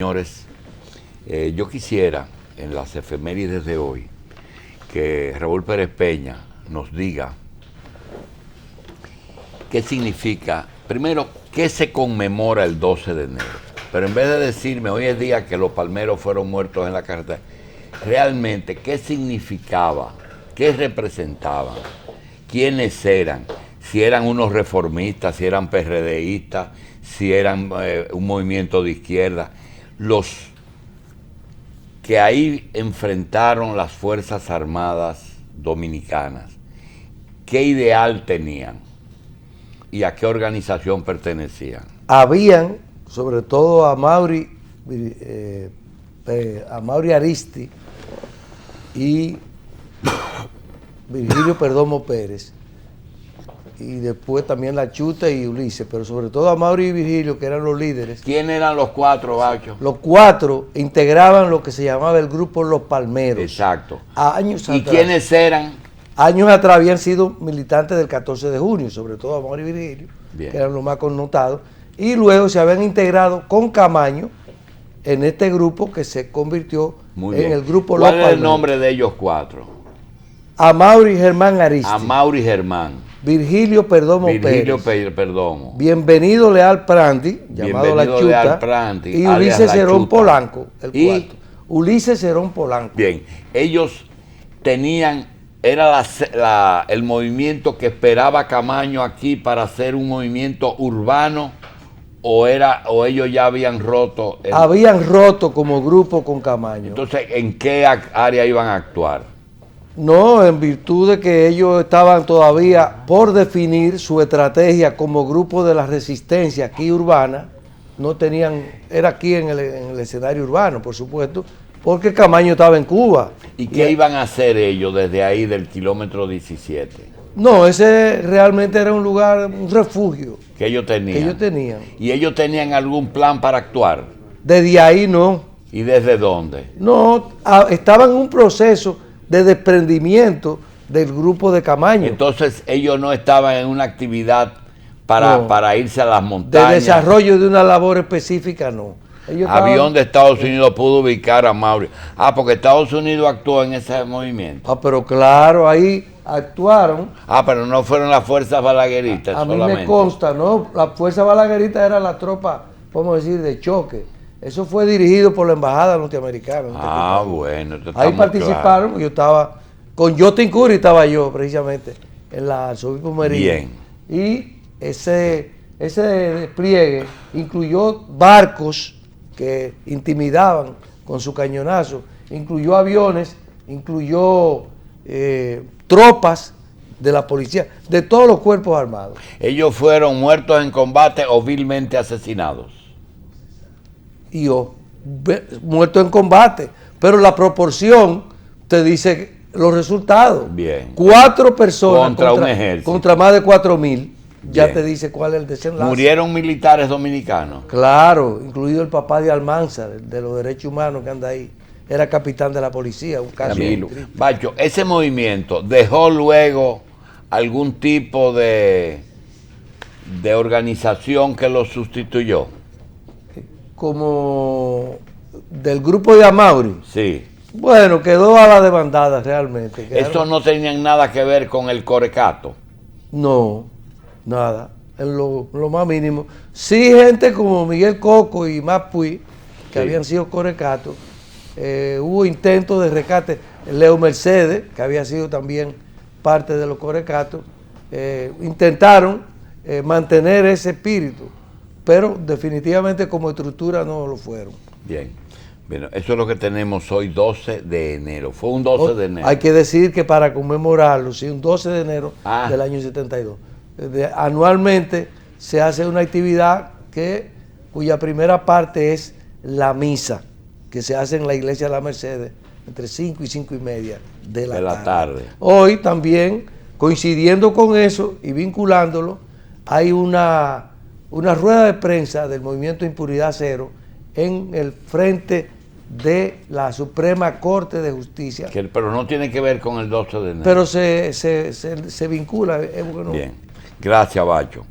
Señores, yo quisiera en las efemérides de hoy que Raúl Pérez Peña nos diga qué significa, primero, qué se conmemora el 12 de enero. Pero en vez de decirme hoy es día que los palmeros fueron muertos en la carretera, realmente qué significaba, qué representaban, quiénes eran, si eran unos reformistas, si eran PRDistas, si eran un movimiento de izquierda. Los que ahí enfrentaron las Fuerzas Armadas Dominicanas, ¿qué ideal tenían y a qué organización pertenecían? Habían, sobre todo a Mauri Aristi y Virgilio Perdomo Pérez, y después también La Chuta y Ulises, pero sobre todo a Mauri y Virgilio, que eran los líderes. ¿Quiénes eran los cuatro, Bacho? Los cuatro integraban lo que se llamaba el grupo Los Palmeros. Exacto. Años ¿Y atrás, quiénes eran? Años atrás habían sido militantes del 14 de junio, sobre todo a Mauri y Virgilio, Bien, que eran los más connotados, y luego se habían integrado con Camaño en este grupo que se convirtió en el grupo Los Palmeros. ¿Cuál es el nombre de ellos cuatro? Amaury Germán Aristi. Amaury Germán. Virgilio Perdomo Virgilio Pérez. Perdomo. Bienvenido Leal Prandi, llamado La Bienvenido Chuta. Leal Prandi, y alias Ulises La Cerón Chuta. Polanco, el ¿Y? cuarto. Ulises Cerón Polanco. Bien, ellos tenían, era el movimiento que esperaba Camaño aquí para hacer un movimiento urbano, o ellos ya habían roto. Habían roto como grupo con Camaño. Entonces, ¿en qué área iban a actuar? No, en virtud de que ellos estaban todavía por definir su estrategia como grupo de la resistencia aquí urbana. No tenían, era aquí en el escenario urbano, por supuesto, porque Camaño estaba en Cuba. ¿Y qué iban a hacer ellos desde ahí del kilómetro 17? No, ese realmente era un lugar, un refugio Que ellos tenían. ¿Y ellos tenían algún plan para actuar? Desde ahí no. ¿Y desde dónde? No, estaban en un proceso de desprendimiento del grupo de Camaño. Entonces ellos no estaban en una actividad para irse a las montañas. De desarrollo de una labor específica, no. Avión de Estados Unidos pudo ubicar a Mauri. Porque Estados Unidos actuó en ese movimiento. Pero claro, ahí actuaron. Pero no fueron las fuerzas balagueristas solamente. A mí me consta, ¿no? La fuerza balaguerista era la tropa, podemos decir, de choque. Eso fue dirigido por la embajada norteamericana. Bueno. Ahí participaron, claro. Yo estaba, con Jotin Curry estaba yo, precisamente, en la Arzobispo Merino. Bien. Y ese despliegue incluyó barcos que intimidaban con su cañonazo, incluyó aviones, incluyó tropas de la policía, de todos los cuerpos armados. ¿Ellos fueron muertos en combate o vilmente asesinados? Muertos en combate, pero la proporción te dice los resultados. Bien. 4 personas contra un ejército, contra más de 4.000. Ya te dice cuál es el desenlace. ¿Murieron militares dominicanos? Claro, incluido el papá de Almanzar, de los derechos humanos que anda ahí. Era capitán de la policía, un caso. Bacho, ese movimiento dejó luego algún tipo de organización que lo sustituyó. Como del grupo de Amaury. Sí. Bueno, quedó a la demandada realmente. ¿Eso no tenían nada que ver con el Corecato? No, nada, en lo más mínimo. Sí, gente como Miguel Coco y Mapuy, que habían sido Corecato. Hubo intentos de rescate. Leo Mercedes, que había sido también parte de los Corecatos, intentaron mantener ese espíritu, pero definitivamente como estructura no lo fueron. Bien. Bueno, eso es lo que tenemos hoy, 12 de enero. Fue un 12 de enero. Hay que decir que para conmemorarlo, sí, un 12 de enero del año 72. Anualmente se hace una actividad cuya primera parte es la misa, que se hace en la iglesia de la Mercedes entre 5 y 5 y media de la tarde. Hoy también, coincidiendo con eso y vinculándolo, hay una rueda de prensa del Movimiento Impunidad Cero en el frente de la Suprema Corte de Justicia. Pero no tiene que ver con el 12 de enero. Pero se vincula. Bien, gracias, Bacho.